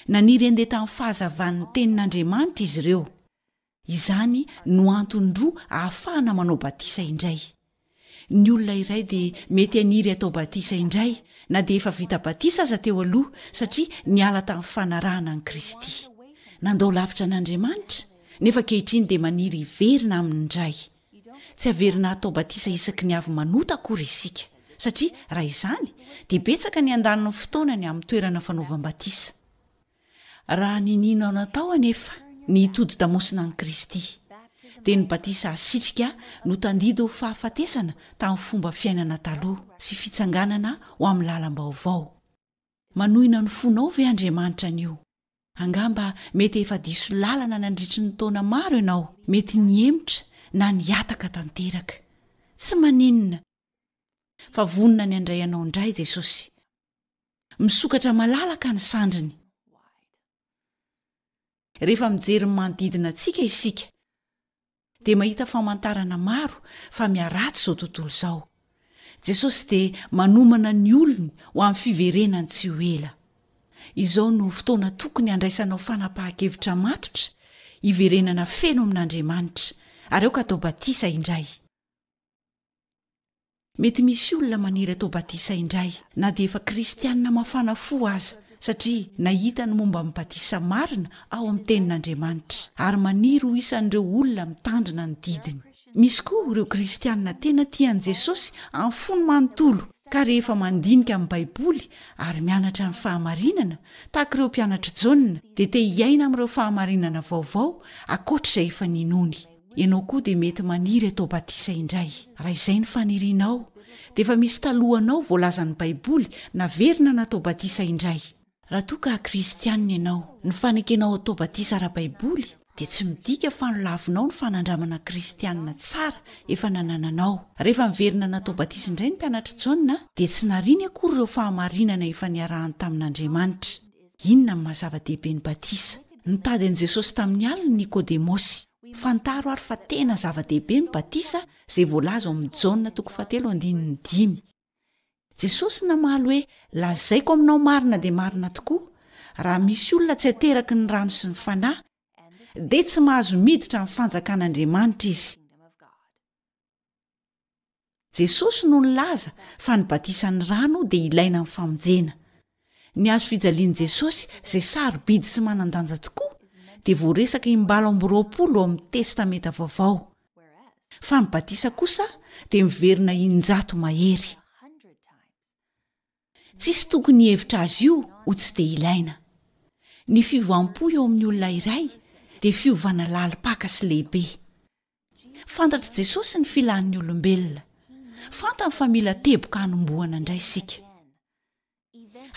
Naniry andeha tamin'ny fahazavan'ny tenin'Andriamanitra izy ireo. Izany no antony roa ahafahana manao batisa indray. Ny olona iray dia mety haniry atao batisa indray na dia efa vita batisa aza teo aloha satria niala tamin'ny fanarahana an'i Kristy. Nandao lavitra an'Andriamanitra nefa kehitriny dia maniry hiverina amin'indray. Tsy haverina atao batisa isaky ny avy manota akory isika satria raha izany dia betsaka ny andaniny fotoanany amin'ny toerana fanaovam-batisa. Raha ninino natao anefa ny hitody damosina an'i Kristy dia ny batisa asitrika no tandidy ho fahafatesana tamin'ny fomba fiainana taloha sy fitsanganana ho amin'ny lalam-baovao. Manohina ny fonao ve Andriamanitra anio? Angamba mety efa diso lalana nandritry ny taona maro ianao, mety niemotra na niataka tanteraka. Tsy maninona fa vonina ny andray anao indray Jesosy. Misokatra malalaka ny sandriny. Rehefa mijery manodidina antsika isika dia mahita famantarana maro fa miaratsy izao tontolo izao. Jesosy dia manomana ny olony ho amin'ny fiverenany tsy ho ela. Izao no fotoana tokony handraisanao fanapahan-kevitra matotra hiverenana feno amin'Andriamanitra ary ao ka atao batisa indray. Mety misy olona maniry atao batisa indray na dia efa kristianina mafana fo aza satria nahita ny momba amin'ny batisa marina ao amin'ny tenin'Andriamanitra ary maniry ho isan'ireo olona mitandrina ny didiny. Misy koa ireo kristianina tena tian'i Jesosy amin'ny fony manontolo ka rehefa mandinika amin'ny Baiboly ary mianatra ny fahamarinana tahaka ireo mpianatra Jaona dia te hiaina amin'ireo fahamarinana vaovao ankoatr'izay efa ninony. Ianao koa dia mety maniry atao batisa indray. Raha izay ny fanirianao dia efa misy talohanao voalazan'ny Baiboly naverina natao batisa indray. Raha toa ka kristianina ianao, ny fanekenao atao batisa ara-Baiboly dia tsy midika fa nolavinao ny fanandramana kristianina tsara efa nanananao. Rehefa miverina natao batisa indray ny mpianatra Jaona dia tsy nariany akory ireo fahamarinana efa niarahany tamin'Andriamanitra. Inona ny mahazava-dehibe ny batisa? Nitady an'i Jesosy tamin'ny alina Nikodemosy. Fantaro ary fa tena zava-dehibe ny batisa izay voalaza ao amin'ny Jaona 4:5. Jesosy namaly hoe lazaiko aminao marina dia marina tokoa, raha misy olona tsy ateraky ny rano sy ny fanahy dia tsy mahazo miditra amin'ny fanjakan'Andriamanitra izy. Jesosy no nilaza fa ny batisan'ny rano dia ilaina amin'ny famonjena. Ny azo fijalian'i Jesosy izay sarobidy sy manan-danja tokoa dia voaresaka imbalo amby 20 ao amin'ny testamenta vaovao. Fa ny batisa kosa dia miverina 100 mahery. Tsisy tokony hevitra azy io ho tsy dia ilaina. Ny fivoam-po eo amin'ny olona iray dia fiovana lalipaka sy lehibe. Fantatra Jesosy ny filan'ny olombelona. Fantany fa mila teboka hanombohana indray sika.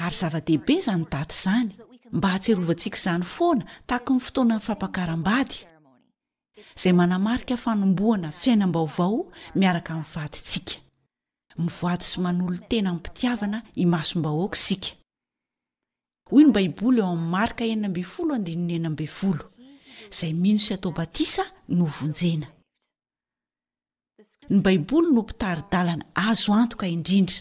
Ary zava-dehibe izany daty izany mba hatserovantsika izany foana tahaka ny fotoanan'ny fampakaram-bady izay manamarika fanombohana fiainam-baovao miaraka amin'ny vadintsika. Mivoady sy manolo tena mpitiavana imasom-bahoaka sika. Hoy ny Baiboly ao amin'ny Marka 9:19. izay mino sy atao batisa no vonjena. Ny baiboly no mpitaridalana azo antoka indrindra,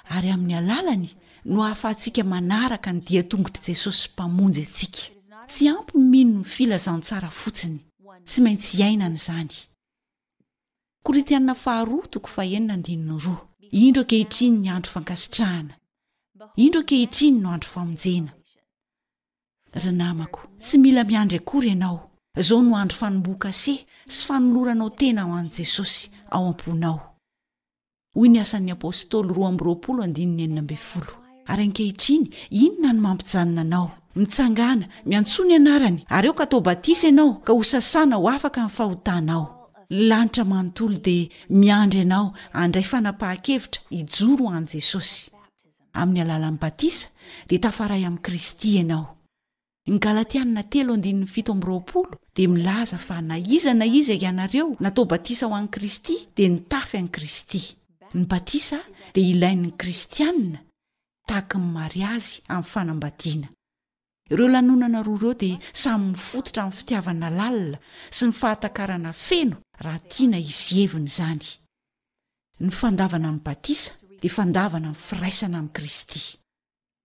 ary amin'ny alalany no ahafahantsika manaraka ny diatongotry Jesosy mpamonjy antsika. Tsy ampy ny mino ny filazantsara fotsiny, tsy maintsy iainana izany. Korinthiana 2:9-2. Indro ankehitriny ny andro fankasitrahana, indro ankehitriny no andro famonjena. Ry namako, tsy mila miandry akory ianao. Izao no andro fanomboka sy fanoloranao tena ho an'i Jesosy ao am-ponao. Hoy ny asan'ny apôstôly 2:4-40. Ary ankehitriny inona no mampijanona anao? Mitsangana, miantsoa ny anarany, ary eo ka atao batisa ianao ka ho sasana ho afaka amin'ny fahotanao. Lanitra manontolo dia miandry ianao handray fanapahan-kevitra hijoro ho an'i Jesosy. Amin'ny alalan'ny batisa dia tafaray amin'ny Kristy ianao. Ny Galatiana 3:7 dia milaza fa na iza ianareo natao batisa ho an'i Kristy dia nitafy an'i Kristy. Ny batisa dia ilain'ny kristianina tahaka ny mariazy amin'ny fanambadiana. Ireo lanonana roa ireo dia samy mifototra amin'ny fitiavana lalina sy ny fahatakarana feno raha tiana izevina izany. Ny fandavana amin'ny batisa dia fandavana amin'ny firaisana amin'ny Kristy.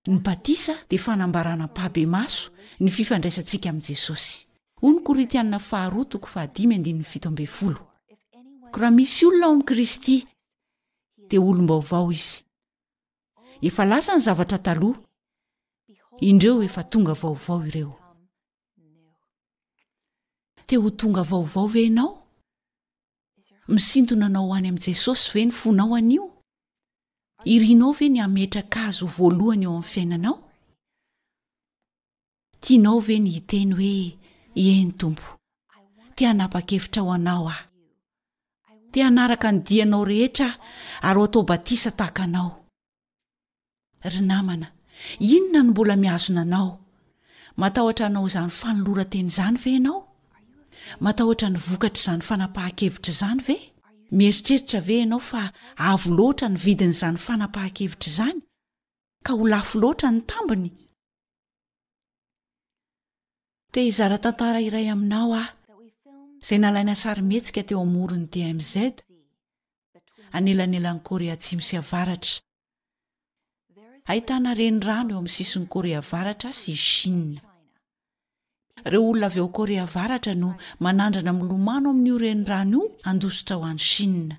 Ny batisa dia fanambarana pahabe maso ny fifandraisantsika amin'ny Jesosy. Hoy ny Korinthiana 2:5-7. Raha misy olona ao amin'ny Kristy dia olom-baovao izy. Efa lasa ny zavatra taloha, indreo efa tonga vaovao ireo. Te ho tonga vaovao ve ianao? Misintona anao ho any amin'i Jesosy ve ny fonao anio? Irinao ve ny hametraka azy ho voalohany eo amin'ny fiainanao? Tianao ve ny hiteny hoe eny Tompo, te hanapa-kevitra ho anao aho. Te hanaraka ny dianao rehetra ary ho atao batisa tahaka anao. Ry namana, inona no mbola mihazona anao? Matahotra anao izany fanoloran-teny izany ve ianao? Matahotra ny vokatra izany fanapahan-kevitra izany ve? Mieritreritra ve ianao fa avo loatra ny vidin'izany fanapahan-kevitra izany? Ka ho lafo loatra ny tambiny? Te hizara tantara iray aminao aho, izay nalaina sarimihetsika teo amoron'ny DMZ, anelanelan'ny Korea Atsimo sy Avaratra. Ahitana renirano eo amin'ny sisiny Korea Avaratra sy Chine. Ireo olona avy ao Korea Avaratra no manandrana milomano amin'io renirano io handositra ho an'ny Chine.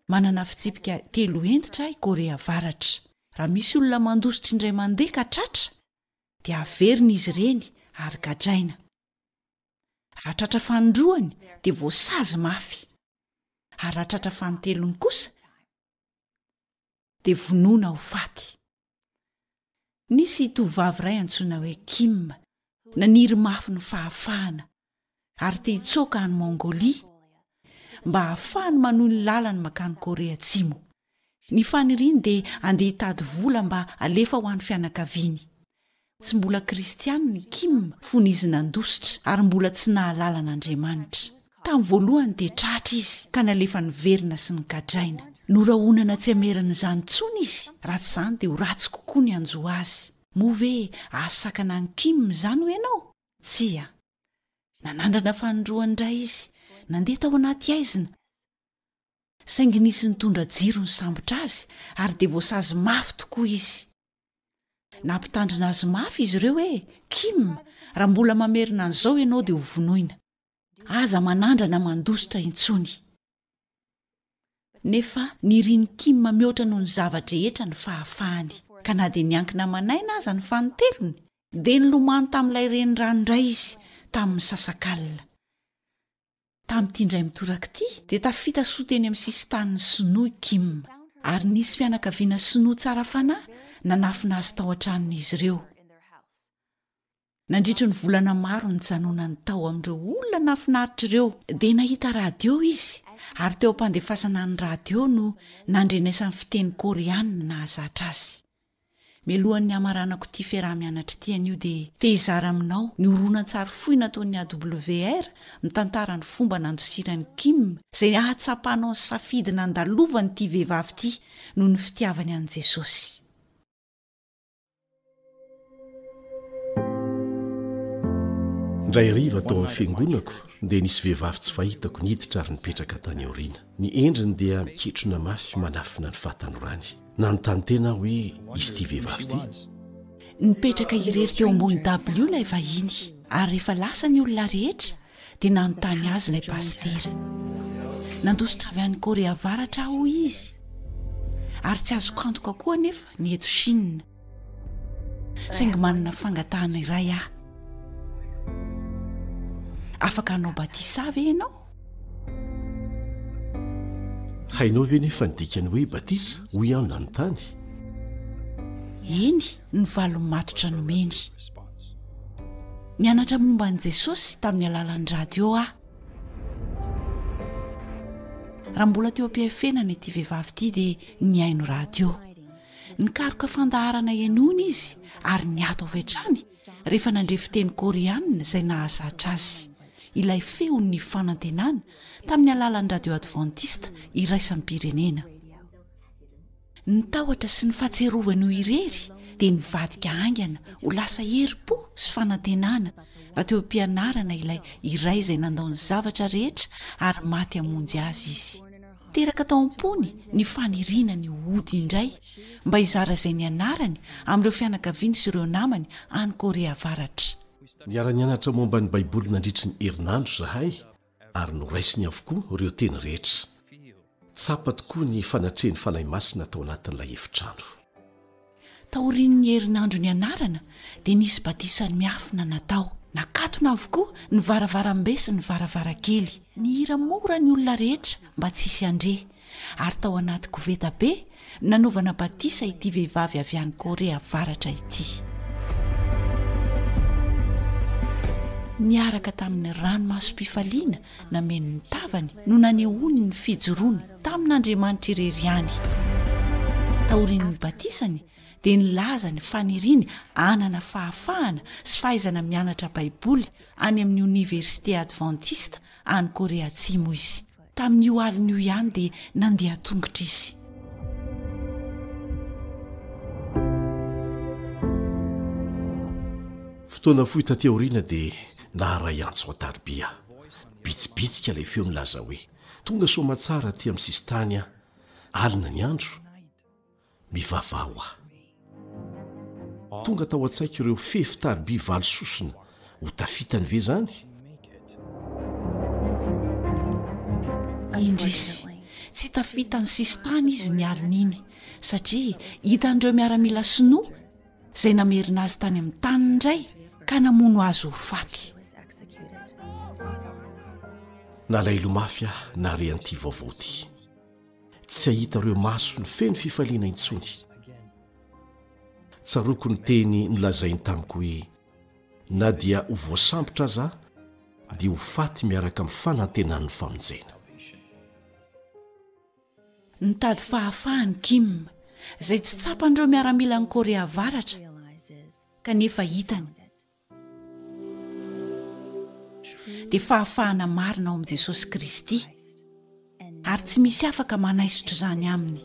Manana fitsipika 3 entitra i Korea Avaratra. Raha misy olona mandositra indray mandeha ka tratra, dia averina izy ireny ary gadraina. Raha tratra fanindroany dia voasazy mafy. Ary raha tratra fanitelony kosa dia vonoina ho faty. Nisy tovovavy iray antsoina hoe Kim, naniry mafy ny fahafahana ary te hitsoaka any Mongolia mba hahafahany manohy ny lalany makany Korea Atsimo. Ny faniriany dia andeha hitady vola mba alefa ho an'ny fianakaviany. Tsy mbola kristiana ny Kim fony izy nandositra ary mbola tsy nahalala an'Andriamanitra. Tamin'ny voalohany dia tratra izy ka nalefa ny verina sy ny gadraina. Norahonana tsy hamerina izany tsony izy, raha tsy izany dia ho ratsy kokoa ny anjo azy. Moa ve ahasakana ny Kim izany ho ianao? Tsia. Nanandrana fanindroany indray izy, nandeha tao anaty aizina. Saingy nisy nitondra jiro ny sambotra azy ary dia voasazy mafy tokoa izy. Nampitandrina azy mafy izy ireo hoe, Kim, raha mbola mamerina an'izao ianao dia ho vonoina. Aza manandrana mandositra intsony. Nefa niriany Kim mihoatra noho ny zavadrehetra ny fahafahany, ka na dia niankina manaina aza ny fanitelony, dia nilomano tamin'ilay renirano indray izy tamin'ny sasakalina. Tamin'ity indray mitoraka ity dia tafita soa teny amin'ny sisin-tanin'ny sinoa Kim, ary nisy fianakaviana sinoa tsara fanahy nanafina azy tao an-tranon'izy ireo. Nandritry ny volana maro ny janonany tao amin'ireo olona nafinaritra ireo dia nahita radio izy, ary teo am-pandefasana ny radio no nandrenesan'ny fiteny koreana nahazatra azy. Mialohan'ny amaranako ity fiaraha-mianatra ity anio dia te hizara aminao ny horonan-tsary fohy nataon'ny AWR mitantara ny fomba nandosirany Kim izay hahatsapanao ny safidy nandalovany ity vehivavy ity noho ny fitiavany an'i Jesosy. ndray riva tao amin'ny fiangonako dia nisy vehivavy tsy fahitako niditra ary nipetraka tany aoriana. Ny endriny dia miketrona mafy manafina ny fahatanorany. Nanontany tena hoe izy ity vehivavy ity. Nipetraka irery teo ambony W ilay vahiny, ary rehefa lasa ny olona rehetra dia nanontany azy ilay pastera. Nandositra avy any Korea Avaratra aho izy, ary tsy azoko antoka koa nefa ny eto Chine, saingy manana fangatahana iray aho. Afaka hanao batisa ve ianao? Hainao ve nefa ny dikany hoe batisa hoy aho nanontany? Eny, ny valo matotra nomeny. Nianatra momba an'i Jesosy tamin'ny alalan'ny radio aho. Raha mbola teo am-pihaifenana ity vehivavy ity dia niaino radio. Nikaroka fandaharana ianona izy ary niato avy hatrany rehefa nandre fiteny koreanina izay nahazatra azy. Ilay feon'ny fanantenana tamin'ny alalan'ny radio adventista iraisan'ny pirenena. Nitahotra sy ny fahatserovany ho irery dia nivadika aingana ho lasa herim-po sy fanantenana raha teo am-pianarana ilay iray izay nandao ny zavatra rehetra ary maty hamonjy azy izy. Teraka tao am-pony ny faniriana ny ody indray mba hizara izay ny anarany amin'ireo fianakaviany sy ireo namany any Korea Avaratra. Niara-nianatra momba ny baiboly nandritry ny herinandro zahay ary noraisiny avokoa ireo teny rehetra. Tsapa tokoa ny fanatrehany fanahy masina tao anatin'ilay efitrano. Taorian'ny herinandro ny anarana dia nisy batisany miafina natao. Nakatona avokoa ny varavarambe sy ny varavarakely. Ny hira mora ny olona rehetra mba tsy hisy andre, ary tao anaty koveta be nanaovana batisa ity vehivavy avy any Korea Avaratra ity. Niaraka tamin'ny ranomasom-pifaliana nameny ny tavany no nanehoany ny fijoroany tamin'Andriamanitra irery any. Taorian'ny batisany dia nilaza ny faniriany anana hahafahana sy fahaizana mianatra baiboly any amin'ny Université Adventiste any Korea Atsimo izy. Tamin'io alin'io ihany dia nandeha tongotra izy. Fotoana fohy taty aoriana dia naharay antso atarbia. Bitsibitsika ilay feo nilaza hoe tonga soma tsara aty amin'ny sistany aho, alina ny andro, mivavao aho. Tonga tao an-tsaiko ireo fefy tarby valo sosona ho tafitany ve zany? Indrisy, tsy tafitany sistany izy ny alin'iny, satria hitan'ireo miaramila sinoa izay namerina azy tany amin'ny tany indray ka namono azy ho faty. Nalay lomafy aho nare an'ity vaovao ity. Tsy ahita ireo maso ny feno fifaliana intsony. Tsaroko ny teny nolazainy tamiko hoe na dia ho voasambotra aza dia ho faty miaraka amin'ny fanantenan'ny famonjena. Nitady fahafahany Kim izay tsy tsapan'ireo miaramila ny Korea Avaratra kanefa hitany. Dia fahafahana marina ao amin'i Jesosy Kristy ary tsy misy afaka manaisitro izany aminy.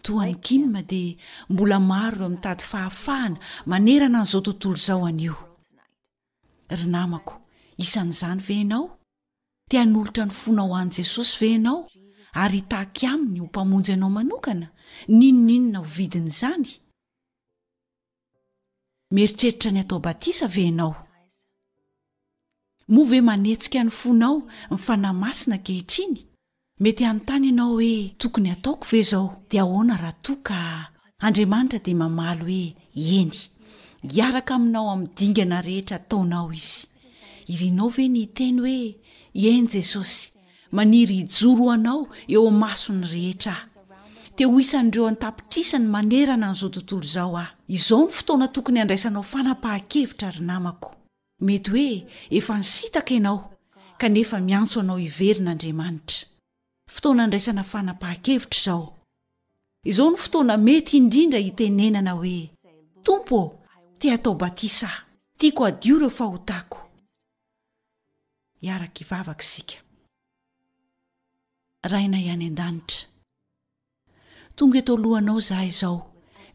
Toa ny Kim dia mbola maro ireo mitady fahafahana manerana an'izao tontolo izao anio. Ry namako, isan'izany ve ianao? Tia hanolotra ny fonao an'i Jesosy ve ianao? Ary hitaky aminy ho mpamonjy anao manokana? N'inon'inona ho vidin'izany? Mieritreritra ny atao batisa ve ianao? Moa ve manetsika ny fonao ny fanahy masina ankehitriny? Mety anontany ianao hoe tokony ataoko ve izao? Dia ahoana raha toka? Andriamanitra dia mamaly hoe eny, hiaraka aminao amin'ny dingana rehetra ataonao izy. Irinao ve ny teny hoe eny Jesosy, maniry hijoro anao eo masony rehetra. Te ho isan'ireo antapitrisany manerana an'izao tontolo izao aho. Izao ny fotoana tokony handraisanao fanapahan-kevitra ry namako. Mety hoe efa nisitaka ianao kanefa miantso anao iverin'Andriamanitra. Fotoana handraisana fanapahan-kevitra izao. Izao ny fotoana mety indrindra hitenenana hoe Tompo, te atao batisa aho, tiako adio ireo fahotako. Iaraka ivavaka isika. Raina ihany an-danitra, tonga eto alohanao izaho izao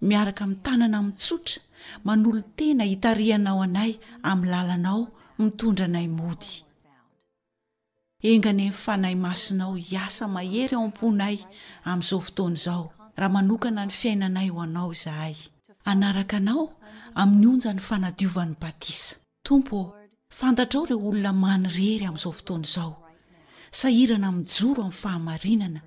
miaraka amin'ny tanana mitsotra manolo tena hitarianao anay amin'ny lalanao mitondra anay mody. Engany fanay masinao hiasa mahery ao am-ponay amin'izao fotoana izao raha manokana ny fiainanay ho anao izahay. Anaraka anao amin'ny onja ny fanadiovan'ny batisa. Tompo, fantatrao ireo olona manirery amin'izao fotoana izao, sahirana mijoro amin'ny fahamarinana,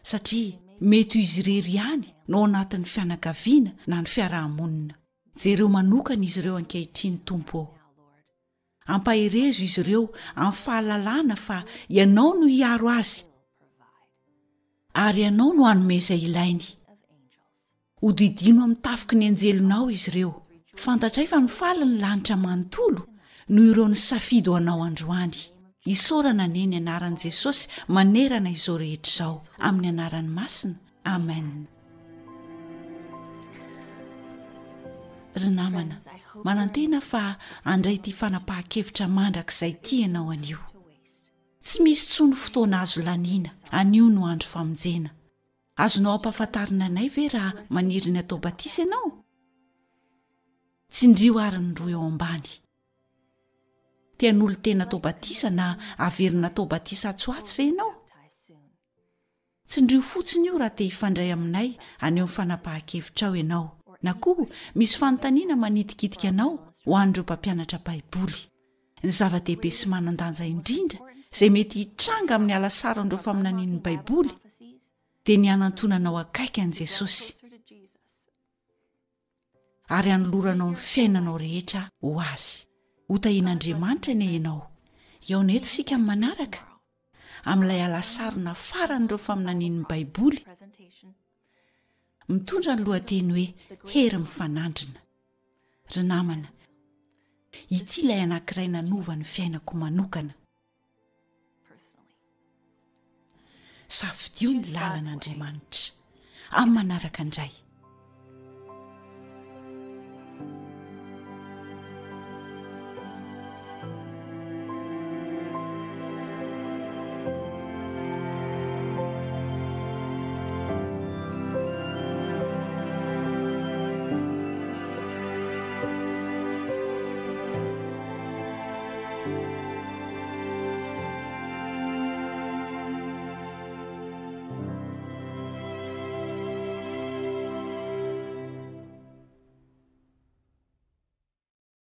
satria mety ho izy irery ihany no anatin'ny fianakaviana na ny fiarahamonina. Jereo manokana izy ireo ankehitriny, Tompo. Ampaherezo izy ireo amin'ny fahalalana fa ianao no hiaro azy, ary ianao no hanome izay ilainy. Hodidino amin'ny tafiky ny anjelinao izy ireo. Fantatray fa mifaly ny lanitra manontolo noho ireo ny safidy ho anao androany. Isaorana neny anaran'i Jesosy manerana izao rehetra izao, amin'ny anarany masina. Amen. Ry namana, manantena fa andray ty fanapahan-kevitra mandrakizay ty ianao anio. Tsy misy tsony fotoana azo laniana, anio no andro famonjena. Azonao ampahafantarina anay ve raha maniry ny atao batisa ianao? Tsindrio ary ny roa eo ambany. Tian'olo tena atao batisa na averina atao batisa atsoatsy ve ianao? Tsindrio fotsiny io raha te hifandray aminay aneo amin'ny fanapahan-kevitrao ianao, na koa misy fanontaniana manitikitika anao ho an'ireo mpampianatra baiboly. Ny zava-dehibe sy manan-danja indrindra izay mety hitranga amin'ny alasaron'ireo faminanian'ny baiboly dia ny hanantonanao akaiky an'i Jesosy ary hanoloranao ny fiainanao rehetra ho azy. Ho tahian'Andriamanitra ane ianao. Eo neto sika amin'ny manaraka amin'ilay alasarona faran'ireo faminanian'ny baiboly, mitondra ny lohateny hoe hery mifanandrina. Ry namana, ity ilay anankiray nanova ny fiainako manokana. Safidio ny lalan'Andriamanitra amin'ny manaraka indray.